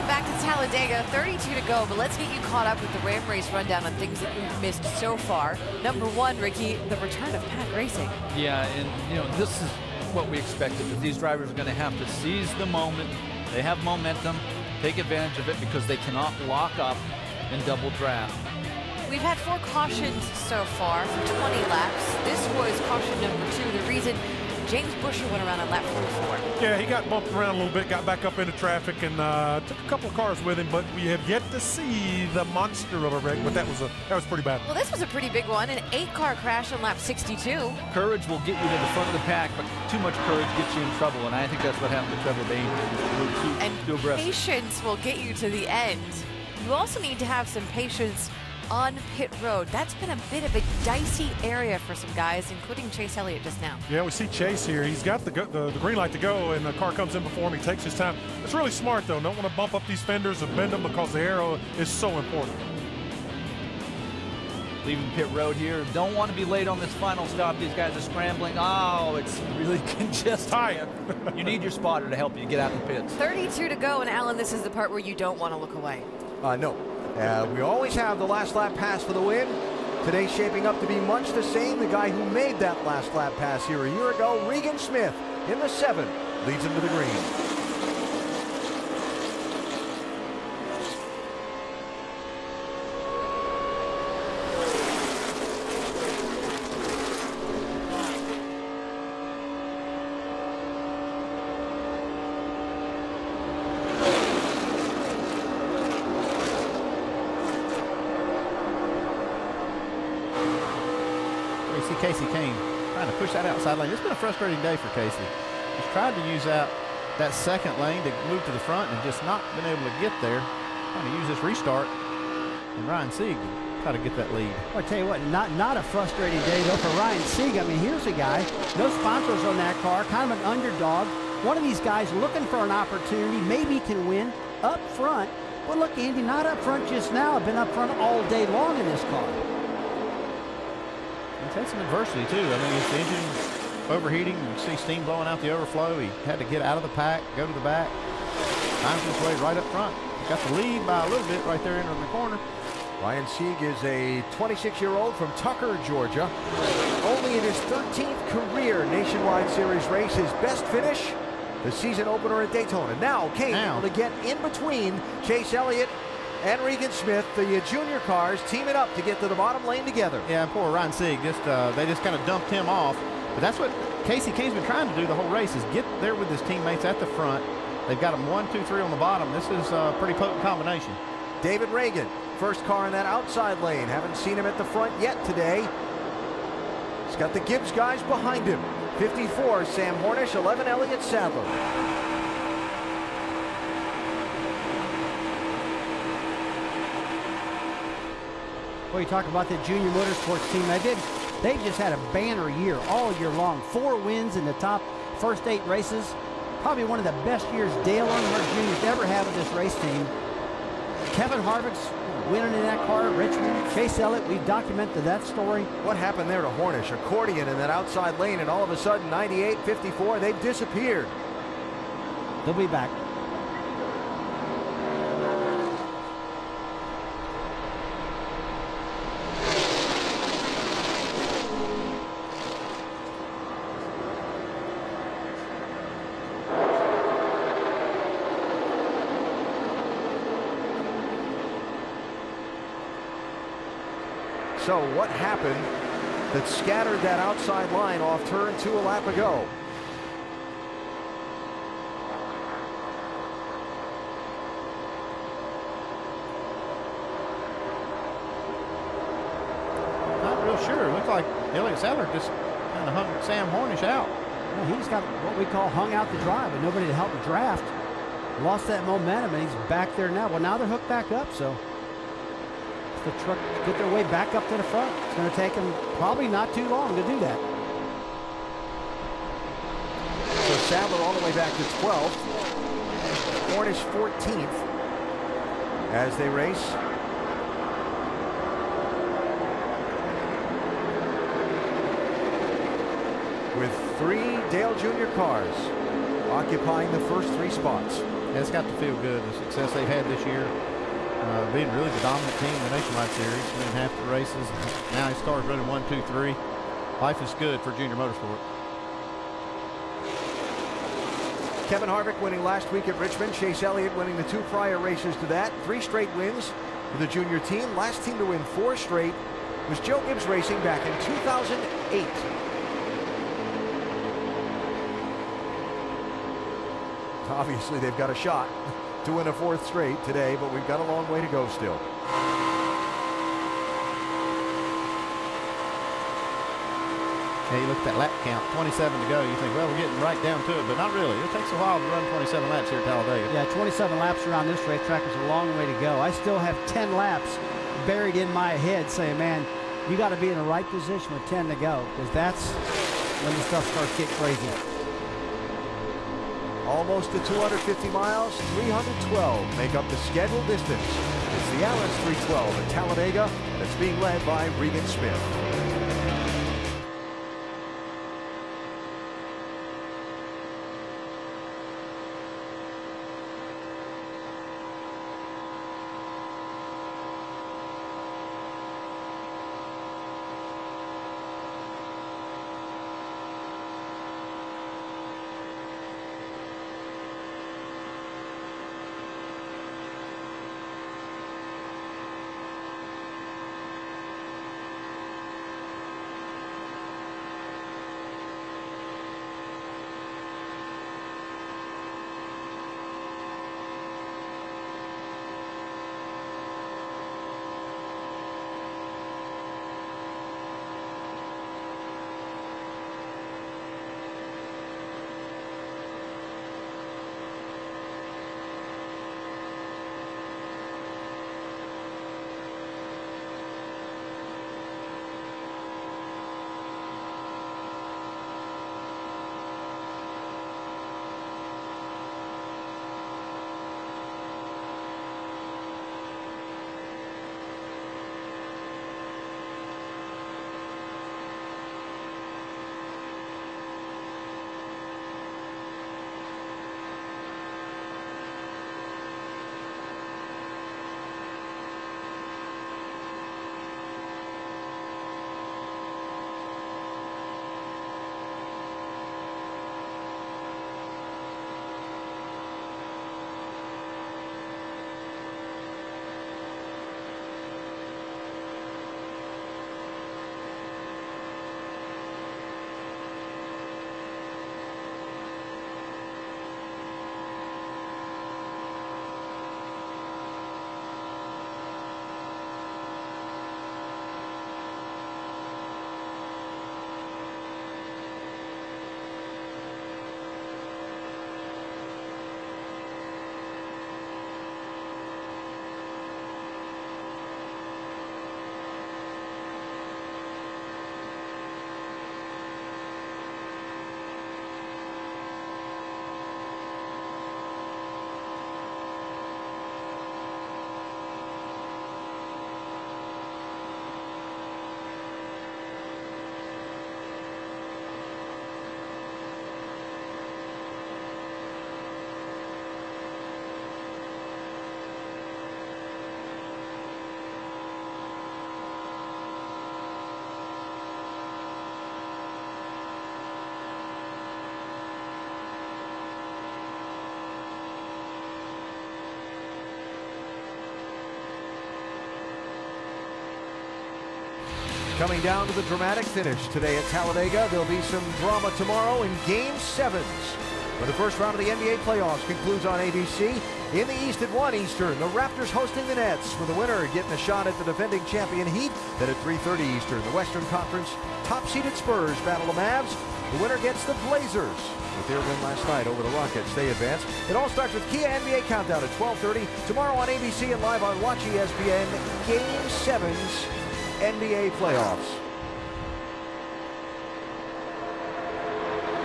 back to Talladega, 32 to go, but let's get you caught up with the Ram race rundown on things that you've missed so far. Number one, Ricky, the return of pack racing. Yeah, and this is what we expected, that these drivers are going to have to seize the moment. They have momentum, take advantage of it because they cannot lock up and double draft. We've had 4 cautions so far for 20 laps. This was caution number 2. The reason James Busher went around on lap 44. Yeah, he got bumped around a little bit, got back up into traffic, and took a couple of cars with him. But we have yet to see the monster of a wreck. But that was pretty bad. Well, this was a pretty big one. An 8-car crash on lap 62. Courage will get you to the front of the pack, but too much courage gets you in trouble, and I think that's what happened to Trevor Bayne. And patience will get you to the end. You also need to have some patience on pit road. That's been a bit of a dicey area for some guys, including Chase Elliott just now. Yeah, we see Chase here. He's got the green light to go, and the car comes in before him. He takes his time. It's really smart, though. Don't want to bump up these fenders and bend them because the aero is so important. Leaving pit road here. Don't want to be late on this final stop. These guys are scrambling. Oh, it's really congested. Tight. You need your spotter to help you get out of the pits. 32 to go, and Alan, this is the part where you don't want to look away. No. We always have the last lap pass for the win. Today's shaping up to be much the same. The guy who made that last lap pass here a year ago, Regan Smith, in the 7, leads him to the green. Casey Kane trying to push that outside lane. It's been a frustrating day for Casey. He's tried to use that second lane to move to the front and just not been able to get there. Trying to use this restart, and Ryan Sieg try to get that lead. Well, I tell you what, not a frustrating day though for Ryan Sieg. I mean, here's a guy, no sponsors on that car, kind of an underdog. One of these guys looking for an opportunity, maybe can win up front. But look, Andy, not up front just now. I've been up front all day long in this car. He's had some adversity too. I mean, his engine overheating. You see steam blowing out the overflow. He had to get out of the pack, go to the back. Finds his way right up front. Got the lead by a little bit right there in the corner. Ryan Sieg is a 26-year-old from Tucker, Georgia. Only in his 13th career Nationwide Series race, his best finish, the season opener at Daytona. Now Kane able to get in between Chase Elliott and Regan Smith, the junior cars, teaming up to get to the bottom lane together. Yeah, poor Ryan Sieg. They just kind of dumped him off. But that's what Casey Kane's been trying to do the whole race, is get there with his teammates at the front. They've got them 1, 2, 3 on the bottom. This is a pretty potent combination. David Regan, first car in that outside lane. Haven't seen him at the front yet today. He's got the Gibbs guys behind him. 54, Sam Hornish, 11, Elliott Sadler. Well, you talk about the junior motorsports team. They just had a banner year all year long. 4 wins in the top first 8 races. Probably one of the best years Dale Earnhardt Jr.'s ever had with this race team. Kevin Harvick's winning in that car at Richmond. Chase Elliott, we've documented that story. What happened there to Hornish? Accordion in that outside lane, and all of a sudden, 98, 54, they've disappeared. They'll be back. So what happened that scattered that outside line off turn 2 a lap ago? Not real sure. It looked like Elliott Sadler just kind of hung Sam Hornish out. Well, he's got what we call hung out the drive, but nobody to help him draft. Lost that momentum, and he's back there now. Well, now they're hooked back up, so the truck get their way back up to the front. It's going to take them probably not too long to do that. So Sadler all the way back to 12th. Hornish 14th as they race. With 3 Dale Jr. cars occupying the first 3 spots. It's got to feel good, the success they've had this year, being really the dominant team in the Nationwide Series, winning half the races. Now his car's running 1, 2, 3. Life is good for Junior Motorsport. Kevin Harvick winning last week at Richmond. Chase Elliott winning the 2 prior races to that. 3 straight wins for the junior team. Last team to win 4 straight was Joe Gibbs Racing back in 2008. Obviously, they've got a shot to win a 4th straight today, but we've got a long way to go still. Yeah, you look at that lap count, 27 to go. You think, well, we're getting right down to it, but not really. It takes a while to run 27 laps here at Talladega. Yeah, 27 laps around this racetrack is a long way to go. I still have 10 laps buried in my head saying, man, you got to be in the right position with 10 to go, because that's when the stuff starts getting crazy. Almost to 250 miles, 312 make up the scheduled distance. It's the Allis 312 at Talladega that's being led by Regan Smith. Coming down to the dramatic finish today at Talladega. There'll be some drama tomorrow in Game 7s. But the first round of the NBA playoffs concludes on ABC. In the East at 1 Eastern, the Raptors hosting the Nets, with the winner getting a shot at the defending champion Heat. Then at 3:30 Eastern, the Western Conference top-seeded Spurs battle the Mavs. The winner gets the Blazers. With their win last night over the Rockets, they advance. It all starts with Kia NBA Countdown at 12:30. Tomorrow on ABC and live on Watch ESPN, Game 7's NBA playoffs.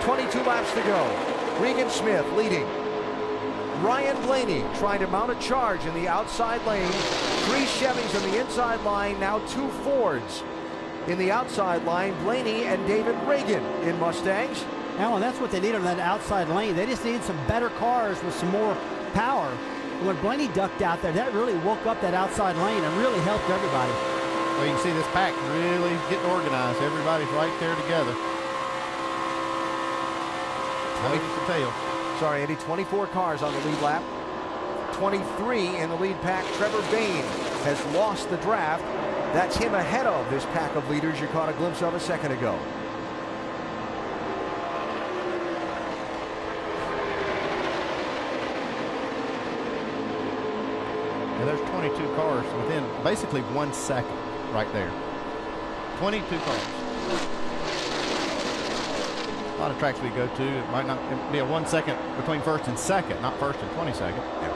22 laps to go. Regan Smith leading. Ryan Blaney trying to mount a charge in the outside lane. 3 Chevys on the inside line, now 2 Fords. In the outside line, Blaney and David Regan in Mustangs. Alan, that's what they need on that outside lane. They just need some better cars with some more power. When Blaney ducked out there, that really woke up that outside lane and really helped everybody. Well, you can see this pack really getting organized. Everybody's right there together. Nose to tail. Sorry, Andy, 24 cars on the lead lap. 23 in the lead pack. Trevor Bayne has lost the draft. That's him ahead of this pack of leaders you caught a glimpse of a second ago. And there's 22 cars within basically 1 second right there. 22 cars. A lot of tracks we go to, it might not be a 1 second between first and second, not first and 22nd. Yeah.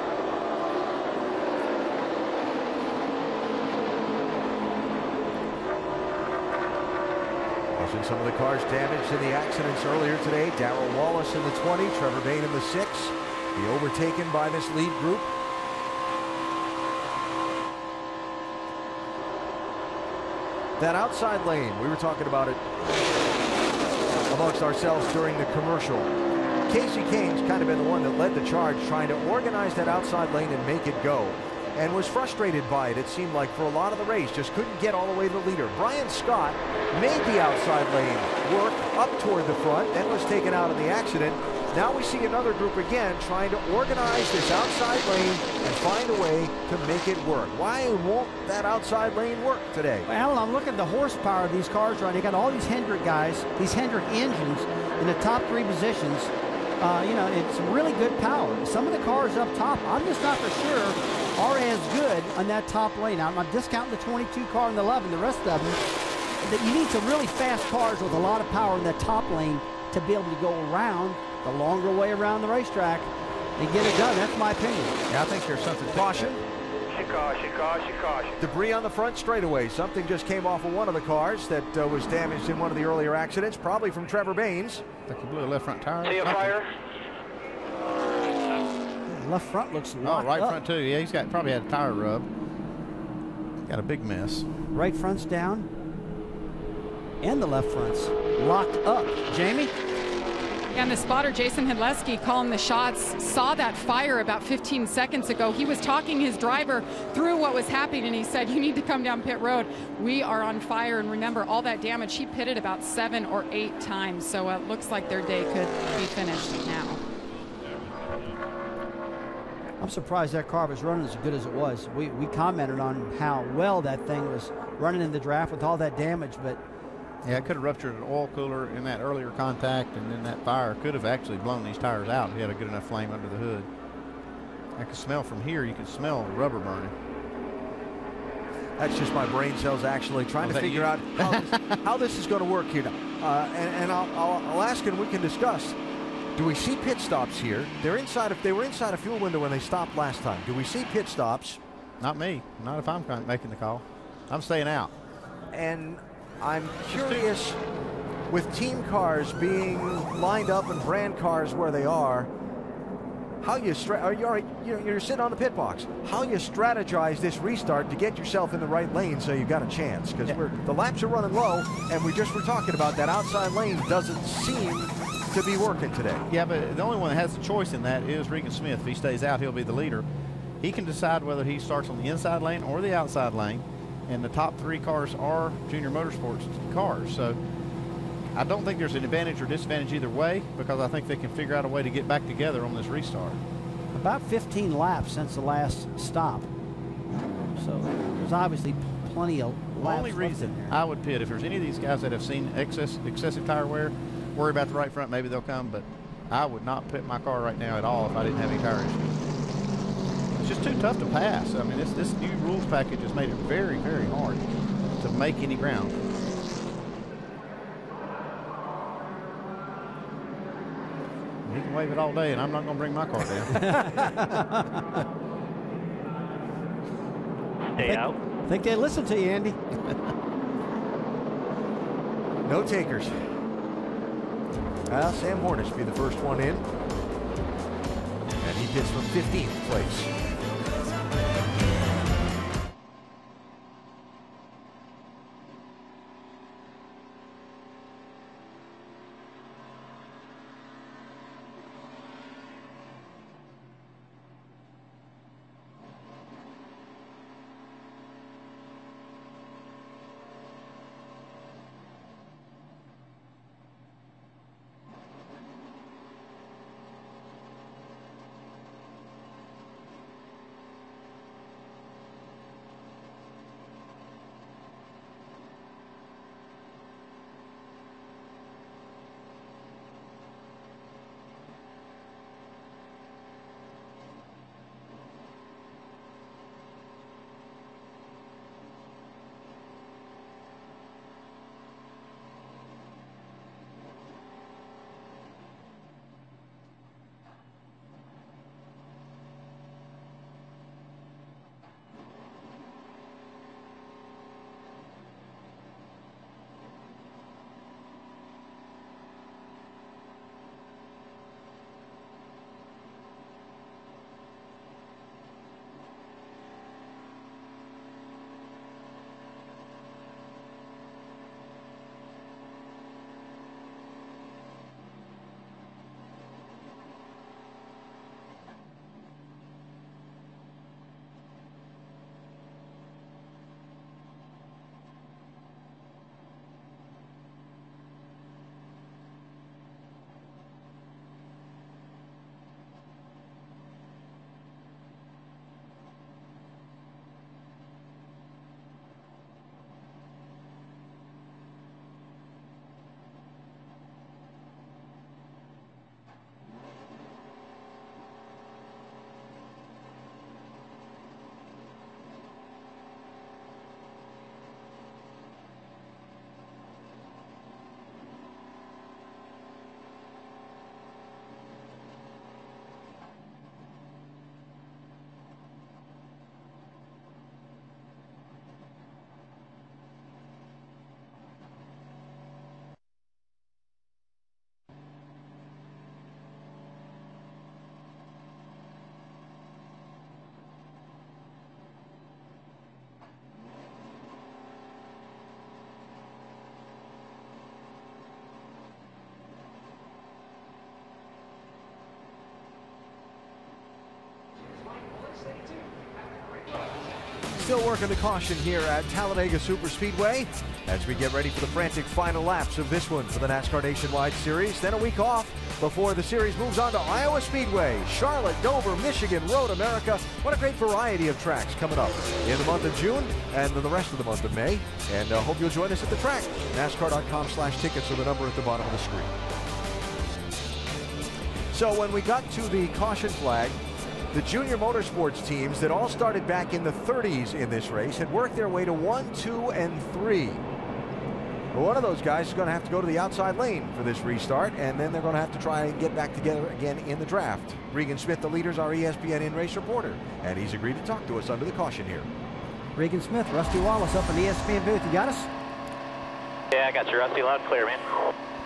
Watching some of the cars damaged in the accidents earlier today. Darrell Wallace in the 20, Trevor Bayne in the 6. Be overtaken by this lead group. That outside lane, we were talking about it amongst ourselves during the commercial. Casey Kane's kind of been the one that led the charge, trying to organize that outside lane and make it go, and was frustrated by it, it seemed like, for a lot of the race. Just couldn't get all the way to the leader. Brian Scott made the outside lane work up toward the front and was taken out in the accident. Now we see another group again trying to organize this outside lane and find a way to make it work. Why won't that outside lane work today? Well, Alan, I'm looking at the horsepower of these cars right. They got all these Hendrick guys, these Hendrick engines in the top 3 positions. You know, it's really good power. Some of the cars up top, I'm just not for sure, are as good on that top lane. I'm discounting the 22 car and the 11, the rest of them. That you need some really fast cars with a lot of power in that top lane to be able to go around the longer way around the racetrack and get it done. That's my opinion. Yeah, I think there's something. Caution. Caution. Debris on the front straightaway. Something just came off of one of the cars that was damaged in one of the earlier accidents, probably from Trevor Bayne's. I think he blew a left front tire. See a fire? Left front looks Oh, locked right up. front too. Yeah, he's got probably had a tire rub. Got a big mess. Right front's down. And the left front's locked up. Jamie? And the spotter, Jason Hedleski, calling the shots, saw that fire about 15 seconds ago. He was talking his driver through what was happening, and he said, you need to come down pit road. We are on fire. And remember, all that damage, he pitted about 7 or 8 times. So it looks like their day could be finished now. I'm surprised that car was running as good as it was. We commented on how well that thing was running in the draft with all that damage, but Yeah, it could have ruptured an oil cooler in that earlier contact, and then that fire could have actually blown these tires out if he had a good enough flame under the hood. I could smell from here, you could smell rubber burning. That's just my brain cells actually trying to figure out how this is going to work here. And I'll ask and we can discuss. Do we see pit stops here? They were inside a fuel window when they stopped last time. Do we see pit stops? Not me. Not if I'm making the call. I'm staying out. And I'm curious, with team cars being lined up and brand cars where they are, how you're sitting on the pit box. How you strategize this restart to get yourself in the right lane so you've got a chance, because the laps are running low, and we just were talking about that outside lane doesn't seem to be working today. Yeah, but the only one that has the choice in that is Regan Smith. If he stays out, he'll be the leader. He can decide whether he starts on the inside lane or the outside lane, and the top 3 cars are Junior Motorsports cars. So I don't think there's an advantage or disadvantage either way, because I think they can figure out a way to get back together on this restart. about 15 laps since the last stop. So there's obviously plenty of laps. The only reason there. I would pit, if there's any of these guys that have seen excessive tire wear, worry about the right front, maybe they'll come, but I would not pit my car right now at all if I didn't have any tire issues. It's just too tough to pass. I mean, this new rules package has made it very, very hard to make any ground. He can wave it all day, and I'm not going to bring my car down. Stay out. I think they listen to you, Andy. No takers. Sam Hornish be the first one in. And he pits from 15th place. still working the caution here at Talladega Superspeedway as we get ready for the frantic final laps of this one for the NASCAR Nationwide Series. Then a week off before the series moves on to Iowa Speedway, Charlotte, Dover, Michigan, Road America. What a great variety of tracks coming up in the month of June and the rest of the month of May. And hope you'll join us at the track. NASCAR.com/tickets are the number at the bottom of the screen. So when we got to the caution flag, the junior motorsports teams that all started back in the 30s in this race had worked their way to 1, 2, and 3. But one of those guys is going to have to go to the outside lane for this restart, and then they're going to have to try and get back together again in the draft. Regan Smith, the leader, is our ESPN in-race reporter, and he's agreed to talk to us under the caution here. Regan Smith, Rusty Wallace up in the ESPN booth. You got us? Yeah, I got you, Rusty. Loud and clear, man.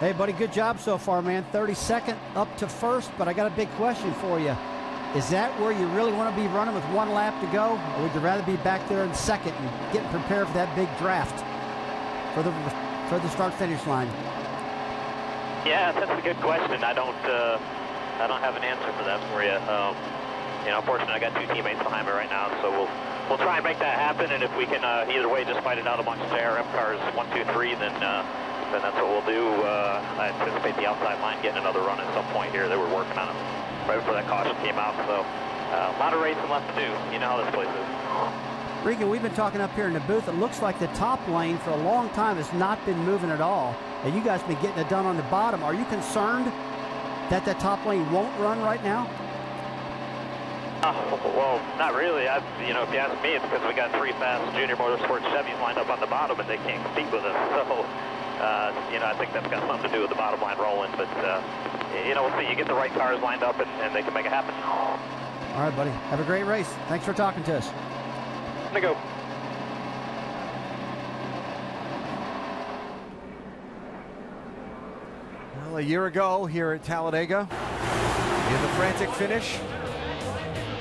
Hey, buddy, good job so far, man. 32nd up to first, but I got a big question for you. Is that where you really want to be running with 1 lap to go, or would you rather be back there in second and getting prepared for that big draft for the start-finish line? Yeah, that's a good question. I don't have an answer for that for you. Unfortunately, I got 2 teammates behind me right now, so we'll try and make that happen. And if we can either way just fight it out amongst the ARM cars 1, 2, 3, then that's what we'll do. I anticipate the outside line getting another run at some point here. They were working on it right before that caution came out, so a lot of racing left to do. You know how this place is. Regan, we've been talking up here in the booth. It looks like the top lane for a long time has not been moving at all, and you guys have been getting it done on the bottom. Are you concerned that the top lane won't run right now? Well, not really. If you ask me, it's because we got 3 fast junior motorsports Chevys lined up on the bottom, and they can't compete with us. So, I think that's got something to do with the bottom line rolling. But, we'll see. You get the right cars lined up, and they can make it happen. All right, buddy. Have a great race. Thanks for talking to us. There you go. Well, a year ago here at Talladega, in the frantic finish,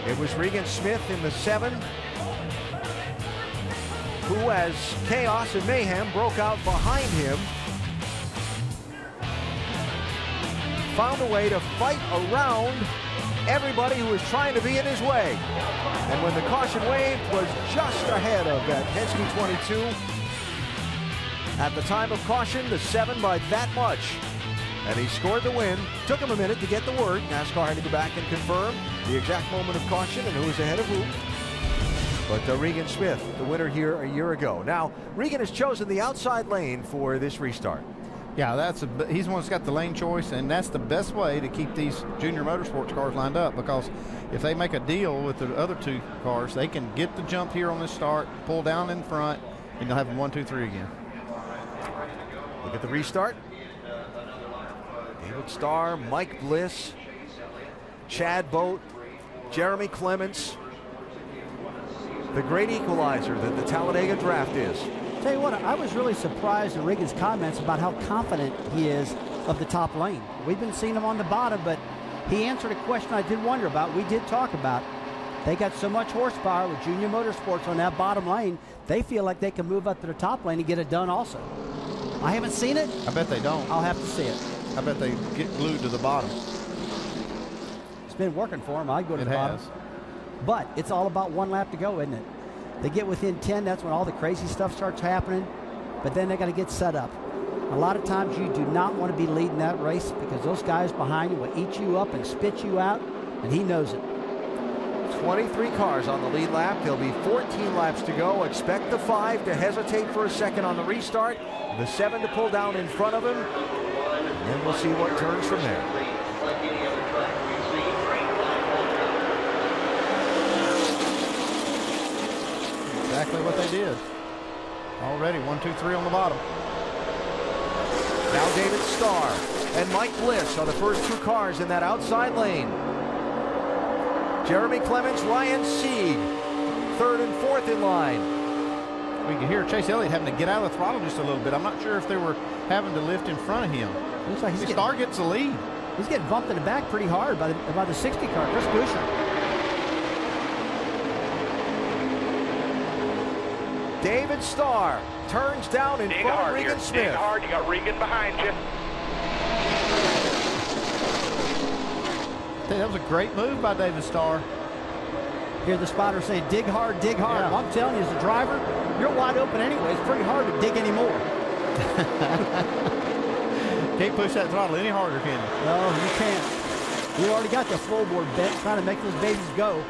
it was Regan Smith in the 7, who, as chaos and mayhem broke out behind him, found a way to fight around everybody who was trying to be in his way. And when the caution wave was just ahead of that Penske 22, at the time of caution, the 7 by that much. And he scored the win. Took him a minute to get the word. NASCAR had to go back and confirm the exact moment of caution and who was ahead of who. But Regan Smith, the winner here a year ago. Now, Regan has chosen the outside lane for this restart. Yeah, he's the one that's got the lane choice, and that's the best way to keep these junior motorsports cars lined up, because if they make a deal with the other 2 cars, they can get the jump here on this start, pull down in front, and you'll have them 1, 2, 3 again. Look at the restart. David Starr, Mike Bliss, Chad Boat, Jeremy Clements. The great equalizer that the Talladega draft is. Tell you what, I was really surprised at Regan's comments about how confident he is of the top lane. We've been seeing him on the bottom, but he answered a question I did wonder about. We did talk about. They got so much horsepower with junior motorsports on that bottom lane, they feel like they can move up to the top lane and get it done also. I haven't seen it. I bet they don't. I'll have to see it. I bet they get glued to the bottom. It's been working for them. I'd go to the bottom. But it's all about 1 lap to go, isn't it? They get within 10, that's when all the crazy stuff starts happening. But then they got to get set up. A lot of times you do not want to be leading that race, because those guys behind you will eat you up and spit you out, and he knows it. 23 cars on the lead lap. There'll be 14 laps to go. Expect the 5 to hesitate for a second on the restart, the 7 to pull down in front of him, and we'll see what turns from there. Exactly what they did. Already 1, 2, 3 on the bottom. Now David Starr and Mike Bliss are the first 2 cars in that outside lane. Jeremy Clements, Ryan Sieg, 3rd and 4th in line. We can hear Chase Elliott having to get out of the throttle just a little bit. I'm not sure if they were having to lift in front of him. Looks like Starr gets the lead. He's getting bumped in the back pretty hard by the 60 car, Chris Buescher. David Starr turns down in front of Regan Smith. Dig hard, you got Regan behind you. That was a great move by David Starr. Hear the spotter saying, dig hard, dig hard. Yeah. Well, I'm telling you, as a driver, you're wide open anyway. It's pretty hard to dig anymore. Can't push that throttle any harder, can you? No, you can't. You already got the floorboard bent, trying to make those babies go.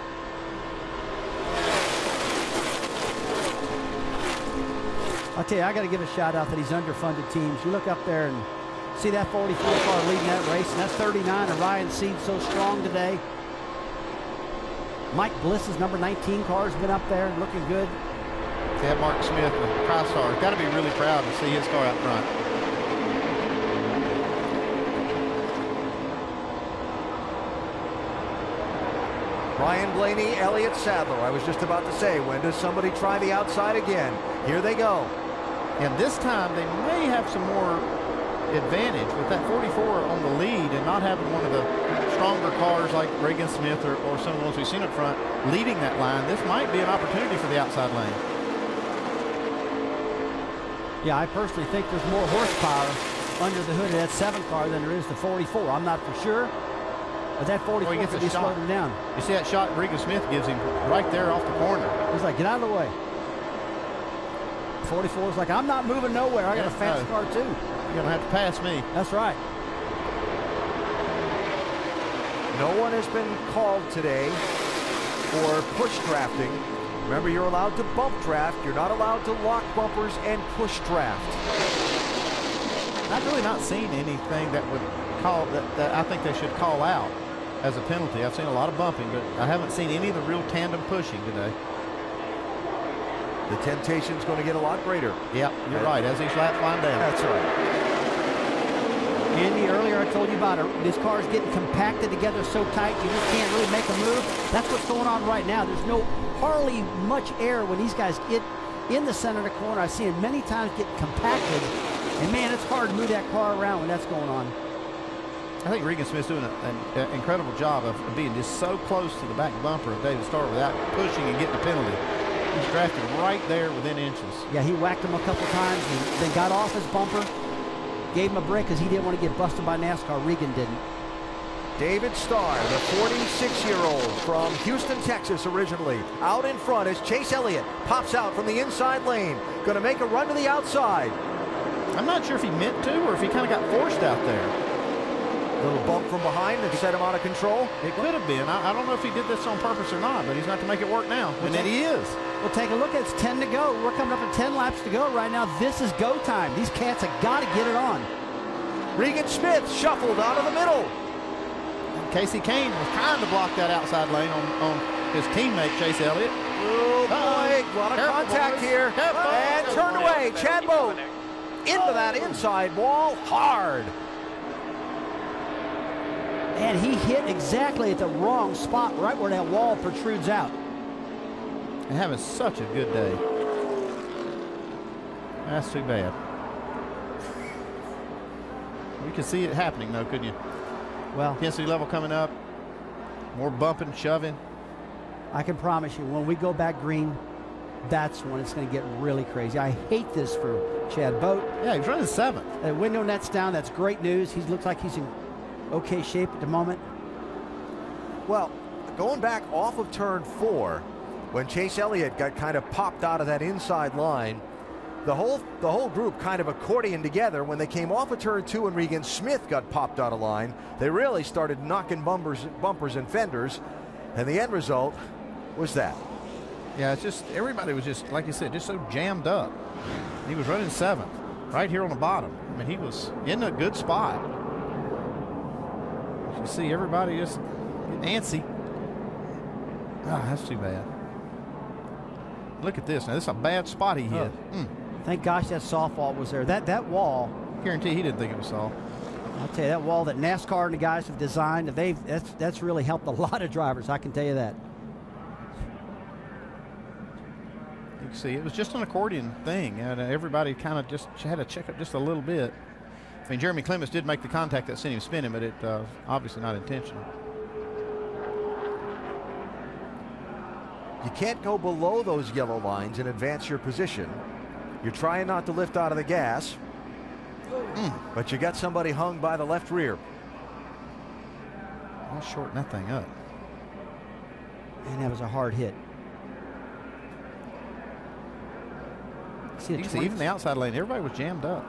I'll tell you, I got to give a shout out to these underfunded teams. You look up there and see that 44 car leading that race, and that's 39, and Ryan Seed's so strong today. Mike Bliss's number 19 car has been up there looking good. Yeah, Mark Smith, the TriStar, got to be really proud to see his car out front. Ryan Blaney, Elliott Sadler. I was just about to say, when does somebody try the outside again? Here they go. And this time they may have some more advantage with that 44 on the lead and not having one of the stronger cars like Regan Smith or some of the ones we've seen up front leading that line. This might be an opportunity for the outside lane. Yeah, I personally think there's more horsepower under the hood of that 7 car than there is the 44. I'm not for sure, but that 44 gets could a be shot. slowed him down. You see that shot Regan Smith gives him right there off the corner. He's like, get out of the way. 44 is like, I'm not moving nowhere. I got a fast car too. You're going to have to pass me. That's right. No one has been called today for push drafting. Remember, you're allowed to bump draft. You're not allowed to lock bumpers and push draft. I've really not seen anything that would call that I think they should call out as a penalty. I've seen a lot of bumping, but I haven't seen any of the real tandem pushing today. The temptation's going to get a lot greater. Yep, you're right. As these laps wind down. That's right. Andy, earlier I told you about it. This car's getting compacted together so tight you just can't really make a move. That's what's going on right now. There's hardly much air when these guys get in the center of the corner. I've seen it many times get compacted, and man, it's hard to move that car around when that's going on. I think Regan Smith's doing an incredible job of being just so close to the back bumper of David Starr without pushing and getting a penalty. He's drafted right there within inches. Yeah, he whacked him a couple times and then got off his bumper, gave him a break because he didn't want to get busted by NASCAR. Regan didn't. David Starr, the 46-year-old from Houston, Texas originally. Out in front as Chase Elliott pops out from the inside lane. Going to make a run to the outside. I'm not sure if he meant to or if he kind of got forced out there. Little bump from behind that set him out of control. It could have been. I don't know if he did this on purpose or not, but he's got to make it work now. And then he is. Well, take a look. It's 10 to go. We're coming up at 10 laps to go right now. This is go time. These cats have got to get it on. Regan Smith shuffled out of the middle. And Casey Kane was trying to block that outside lane on his teammate, Chase Elliott. Oh, boy. A lot of contact here. And turned away. Chad Boat into that inside wall hard. And he hit exactly at the wrong spot, right where that wall protrudes out. And having such a good day. That's too bad. You can see it happening, though, couldn't you? Well, intensity level coming up. More bumping, shoving. I can promise you, when we go back green, that's when it's going to get really crazy. I hate this for Chad Boat. Yeah, he's running 7th. The window net's down. That's great news. He looks like he's in okay shape at the moment. Well, going back off of turn 4, when Chase Elliott got kind of popped out of that inside line, the whole group kind of accordioned together. When they came off of turn 2 and Regan Smith got popped out of line, they really started knocking bumpers and fenders, and the end result was that. Yeah, it's just everybody was just, like you said, just so jammed up. He was running 7th right here on the bottom. I mean, he was in a good spot. You see everybody just getting antsy. Ah, that's too bad. Look at this. Now, this is a bad spot he hit. Thank gosh that soft wall was there. That wall. Guarantee he didn't think it was soft. I'll tell you, that wall that NASCAR and the guys have designed, that's really helped a lot of drivers. I can tell you that. You can see it was just an accordion thing, and everybody kind of just had to check up just a little bit. I mean, Jeremy Clements did make the contact that sent him spinning, but it obviously not intentional. You can't go below those yellow lines and advance your position. You're trying not to lift out of the gas, but you got somebody hung by the left rear. Let's shorten that thing up. And that was a hard hit. You can see even the outside lane, everybody was jammed up.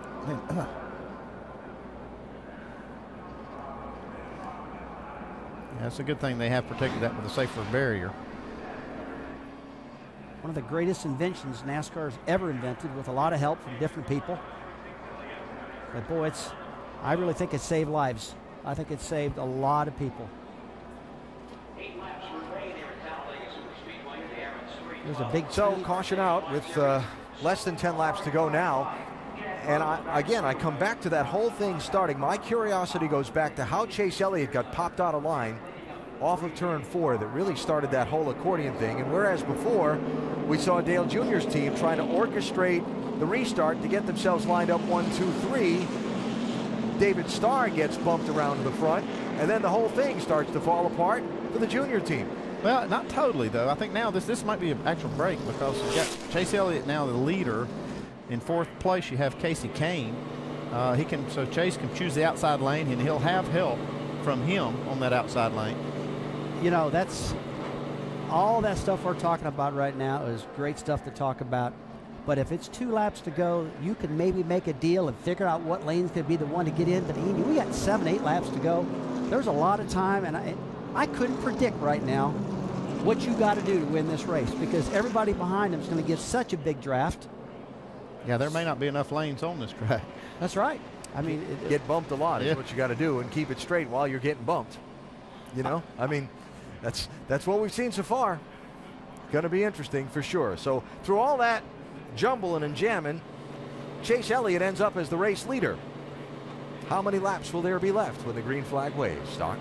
Yeah, it's a good thing they have protected that with a safer barrier. One of the greatest inventions NASCAR has ever invented, with a lot of help from different people. But boy, I really think it saved lives. I think it saved a lot of people. There's a big caution out with less than 10 laps to go now. And I come back to that whole thing starting. My curiosity goes back to how Chase Elliott got popped out of line off of turn 4 that really started that whole accordion thing. And whereas before we saw Dale Jr.'s team trying to orchestrate the restart to get themselves lined up 1, 2, 3, David Starr gets bumped around to the front, and then the whole thing starts to fall apart for the junior team. Well, not totally, though. I think now this might be an actual break, because you've got Chase Elliott now the leader. In 4th place, you have Casey Kane. So Chase can choose the outside lane, and he'll have help from him on that outside lane. You know, that's all that stuff we're talking about right now is great stuff to talk about. But if it's 2 laps to go, you can maybe make a deal and figure out what lane's going to be the one to get in. But Andy, we got 7, 8 laps to go. There's a lot of time, and I couldn't predict right now what you got to do to win this race, because everybody behind them is going to get such a big draft. Yeah, there may not be enough lanes on this track. That's right. I mean, get bumped a lot is what you got to do, and keep it straight while you're getting bumped. You know, I mean, that's what we've seen so far. Going to be interesting for sure. So through all that jumbling and jamming, Chase Elliott ends up as the race leader. How many laps will there be left when the green flag waves, Stock?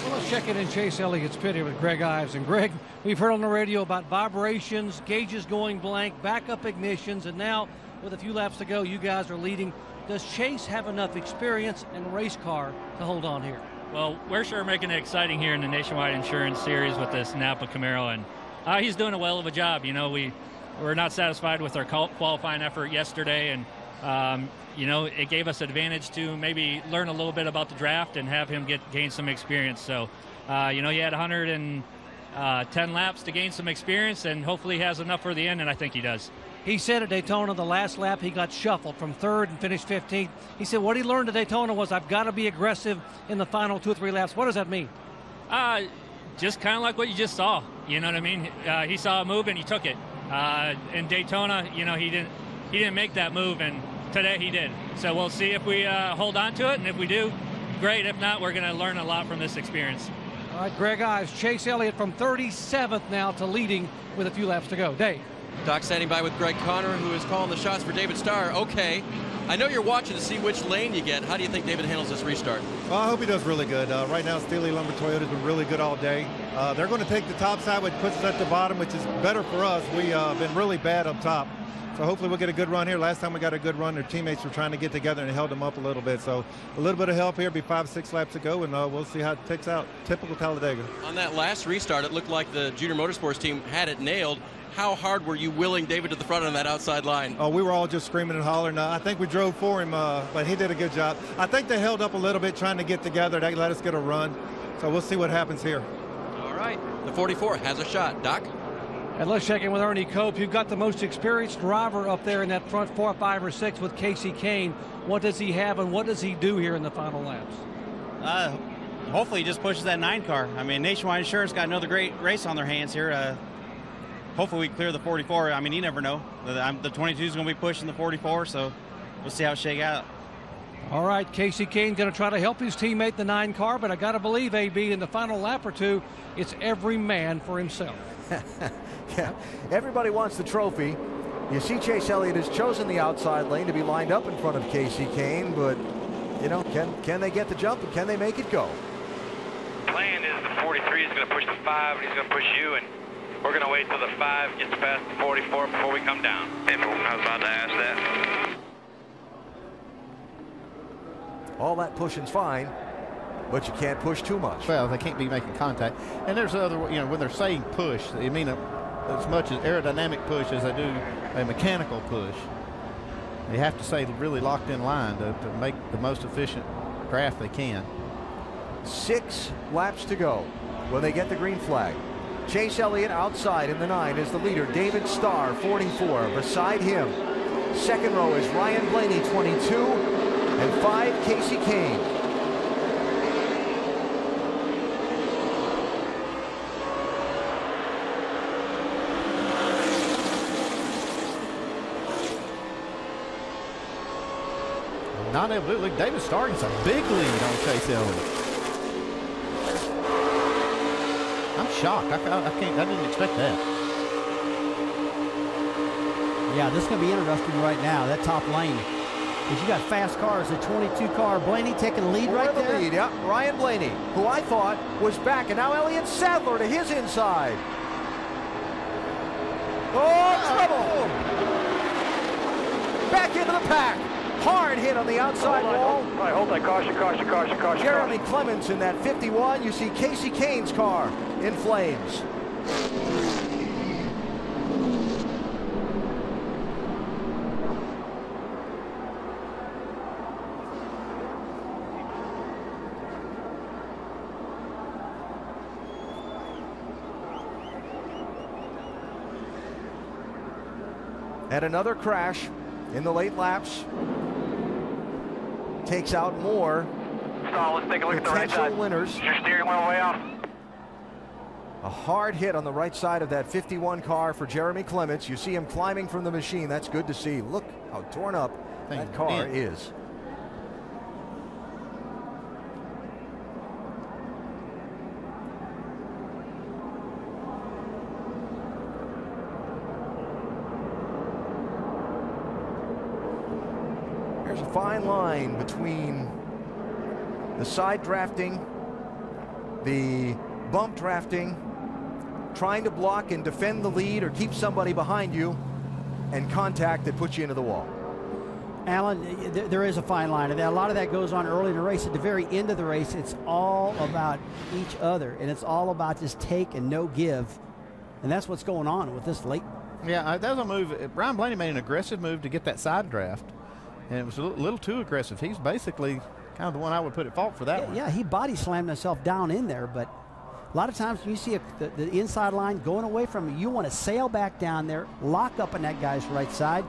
Well, let's check in Chase Elliott's pit here with Greg Ives. And Greg, we've heard on the radio about vibrations, gauges going blank, backup ignitions, and now with a few laps to go, you guys are leading. Does Chase have enough experience and race car to hold on here? Well, we're sure making it exciting here in the Nationwide Insurance Series with this Napa Camaro, and he's doing a well of a job. You know, we're not satisfied with our qualifying effort yesterday, and you know, it gave us advantage to maybe learn a little bit about the draft and have him gain some experience. So, you know, he had 110 laps to gain some experience, and hopefully he has enough for the end, and I think he does. He said at Daytona the last lap he got shuffled from 3rd and finished 15th. He said what he learned at Daytona was, I've got to be aggressive in the final 2 or 3 laps. What does that mean? Just kind of like what you just saw. You know what I mean? He saw a move and he took it. In Daytona, you know, he didn't make that move, and today he did. So we'll see if we hold on to it, and if we do, great. If not, we're going to learn a lot from this experience. All right, Greg Ives, Chase Elliott from 37th now to leading with a few laps to go. Dave. Doc standing by with Greg Conner, who is calling the shots for David Starr. Okay, I know you're watching to see which lane you get. How do you think David handles this restart? Well, I hope he does really good. Right now, Steely Lumber Toyota's been really good all day. They're going to take the top side, which puts us at the bottom, which is better for us. We've been really bad up top. So hopefully we'll get a good run here. Last time we got a good run, their teammates were trying to get together and held them up a little bit. So a little bit of help here, be 5, 6 laps to go, and we'll see how it takes out. Typical Talladega. On that last restart, it looked like the Junior Motorsports team had it nailed. How hard were you willing David to the front on that outside line? Oh, we were all just screaming and hollering. I think we drove for him, but he did a good job. I think they held up a little bit trying to get together. They let us get a run. So we'll see what happens here. All right. The 44 has a shot. Doc? And let's check in with Ernie Cope. You've got the most experienced driver up there in that front 4, 5, or 6 with Casey Kane. What does he have, and what does he do here in the final laps? Hopefully he just pushes that 9 car. I mean, Nationwide Insurance got another great race on their hands here. Hopefully we clear the 44. I mean, you never know. The 22 is going to be pushing the 44, so we'll see how it shake out. All right, Casey Kane going to try to help his teammate, the 9 car, but I got to believe, AB, in the final lap or 2, it's every man for himself. Yeah, everybody wants the trophy. You see Chase Elliott has chosen the outside lane to be lined up in front of Casey Kane, but, you know, can they get the jump, and can they make it go? Plan is the 43 is going to push the 5, and he's going to push you, and we're going to wait till the 5 gets past the 44 before we come down. I was about to ask that. All that pushing's fine, but you can't push too much. Well, they can't be making contact. And there's other, you know, when they're saying push, they mean as much as aerodynamic push as they do a mechanical push. They have to stay really locked in line to make the most efficient draft they can. 6 laps to go when they get the green flag. Chase Elliott outside in the 9 is the leader, David Starr, 44. Beside him, second row is Ryan Blaney, 22, and 5, Casey Kane. Not able to look. David Starr gets a big lead on Chase Elliott. I'm shocked. I didn't expect that. Yeah, this is going to be interesting right now, that top lane. Because you got fast cars, the 22 car. Blaney taking the lead right there. Lead, yeah. Ryan Blaney, who I thought was back, and now Elliott Sadler to his inside. Oh, trouble! Back into the pack. Hard hit on the outside wall. All right, hold that. Caution, caution, caution, caution. Jeremy Clements in that 51. You see Casey Kane's car in flames. And another crash in the late laps. Takes out more let's take a look at the right potential side. winners. Is your steering wheel way off? A hard hit on the right side of that 51 car for Jeremy Clements. You see him climbing from the machine. That's good to see. Look how torn up that car is. There's a fine line between the side drafting, the bump drafting, trying to block and defend the lead or keep somebody behind you, and contact that puts you into the wall. Alan, there is a fine line, and a lot of that goes on early in the race. At the very end of the race, it's all about each other, and it's all about just take and no give, and that's what's going on with this late. Yeah, that was a move. Ryan Blaney made an aggressive move to get that side draft, and it was a little too aggressive. He's basically kind of the one I would put at fault for that one. Yeah, he body slammed himself down in there, but a lot of times when you see the inside line going away from you, you want to sail back down there, lock up on that guy's right side,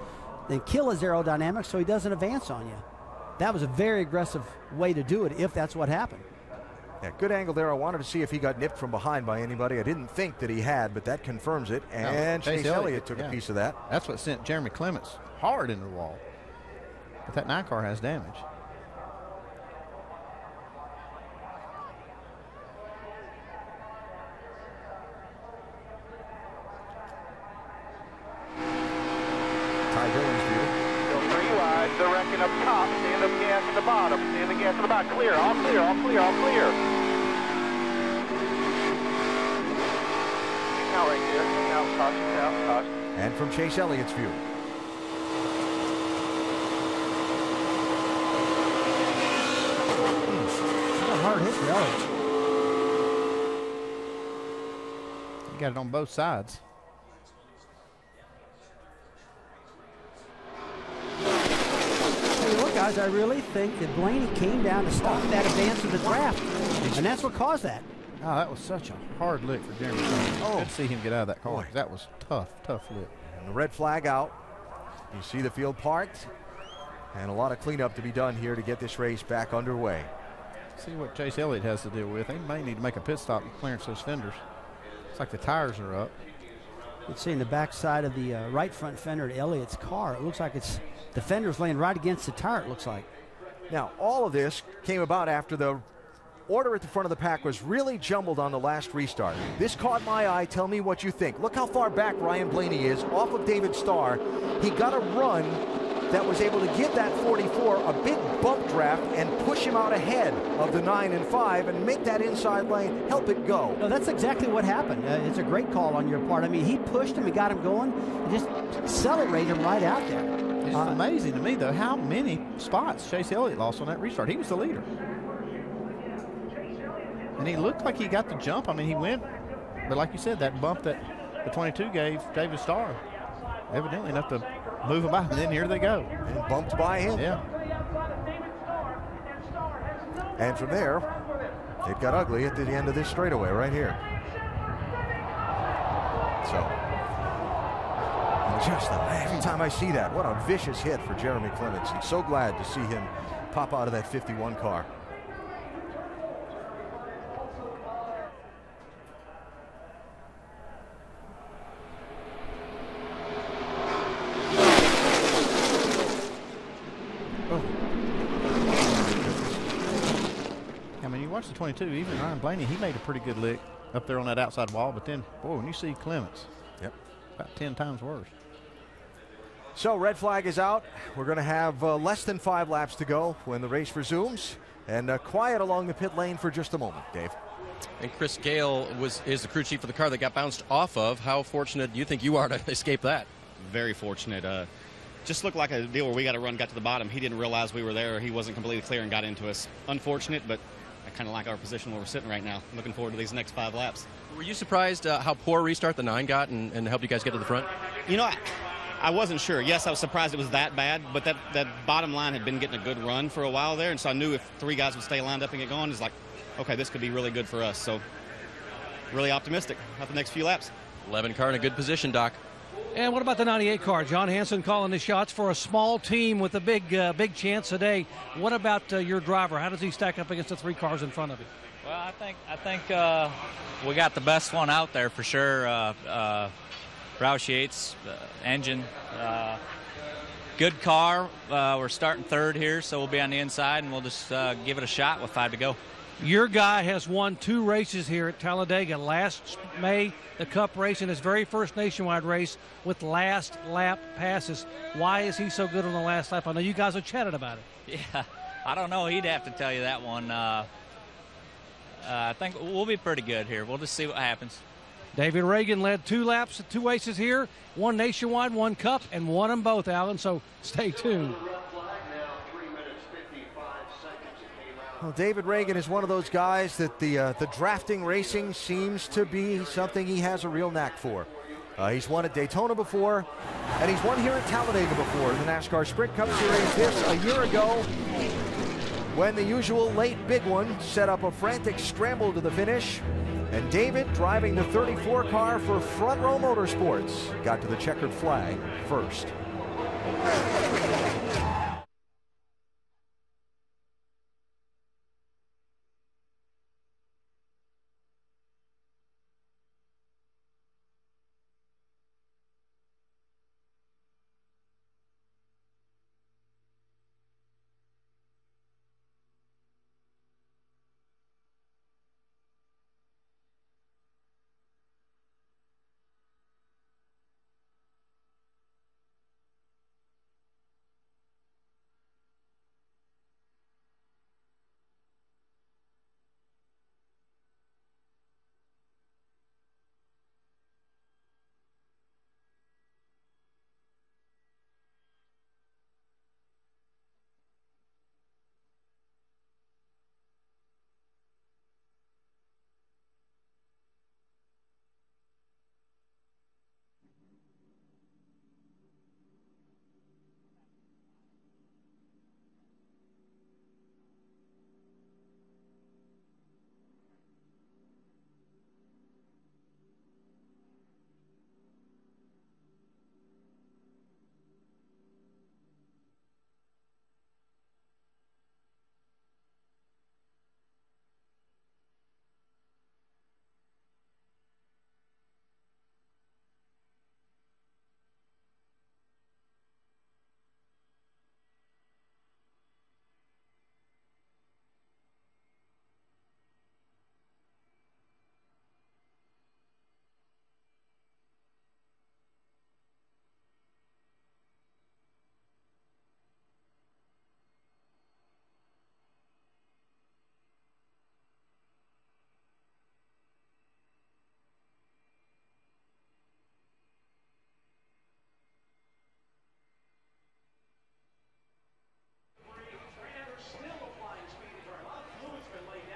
then kill his aerodynamics so he doesn't advance on you. That was a very aggressive way to do it if that's what happened. Yeah, good angle there. I wanted to see if he got nipped from behind by anybody. I didn't think that he had, but that confirms it. And Chase Elliott took a piece of that. That's what sent Jeremy Clements hard into the wall. But that 9 car has damage. They're wrecking up top. Stand up gas at the bottom. Stand the gas at the bottom. Clear. All clear. All clear. All clear. Out right there. Out. Caution. Out. Caution. And from Chase Elliott's view. That's a hard hit for Elliott. You got it on both sides. Guys, I really think that Blaney came down to stop that advance of the draft, and that's what caused that. Oh, that was such a hard lick for Jeremy Clements. Oh, good to see him get out of that car. Boy. That was tough lick. And the red flag out. You see the field parked, and a lot of cleanup to be done here to get this race back underway. See what Chase Elliott has to deal with. They may need to make a pit stop and clearance those fenders. It's like the tires are up. You can see in the back side of the right front fender at Elliott's car, it looks like it's the fender's laying right against the tire, it looks like. Now, all of this came about after the order at the front of the pack was really jumbled on the last restart. This caught my eye. Tell me what you think. Look how far back Ryan Blaney is off of David Starr. He got a run that was able to give that 44 a big bump draft and push him out ahead of the 9 and 5 and make that inside lane, help it go. No, that's exactly what happened. It's a great call on your part. I mean, he pushed him, he got him going, and just accelerated him right out there. It's amazing to me, though, how many spots Chase Elliott lost on that restart. He was the leader. And he looked like he got the jump. I mean, he went, but like you said, that bump that the 22 gave David Starr, evidently enough to move him by, and then here they go. And bumped by him. Yeah. And from there, it got ugly at the end of this straightaway right here. So just every time I see that, what a vicious hit for Jeremy Clements. I'm so glad to see him pop out of that 51 car. I mean, you watch the 22, even Ryan Blaney, he made a pretty good lick up there on that outside wall, but then, boy, when you see Clements, yep, about 10 times worse. So red flag is out. We're going to have less than 5 laps to go when the race resumes, and quiet along the pit lane for just a moment, Dave. And Chris Gale is the crew chief of the car that got bounced off of. How fortunate do you think you are to escape that? Very fortunate. Just looked like a deal where we got to the bottom. He didn't realize we were there. He wasn't completely clear and got into us. Unfortunate, but I kind of like our position where we're sitting right now. Looking forward to these next 5 laps. Were you surprised how poor restart the 9 got and helped you guys get to the front? You know, I wasn't sure. Yes, I was surprised it was that bad, but that bottom line had been getting a good run for a while there, and so I knew if 3 guys would stay lined up and get going, it's like, okay, this could be really good for us. So really optimistic about the next few laps. 11 car in a good position, Doc. And what about the 98 car? John Hansen calling the shots for a small team with a big chance today. What about your driver? How does he stack up against the 3 cars in front of him? Well, I think we got the best one out there for sure. Roush Yates, engine, good car. We're starting 3rd here, so we'll be on the inside, and we'll just give it a shot with 5 to go. Your guy has won 2 races here at Talladega. Last May, the Cup race, and his very first nationwide race with last lap passes. Why is he so good on the last lap? I know you guys have chatted about it. Yeah, I don't know. He'd have to tell you that one. I think we'll be pretty good here. We'll just see what happens. David Regan led 2 laps at 2 races here, 1 nationwide, 1 Cup, and won them both, Alan, so stay tuned. Well, David Regan is one of those guys that the drafting racing seems to be something he has a real knack for. He's won at Daytona before, and he's won here at Talladega before in the NASCAR Sprint Cup Series. This a year ago when the usual late big one set up a frantic scramble to the finish. And David, driving the 34 car for Front Row Motorsports, got to the checkered flag first.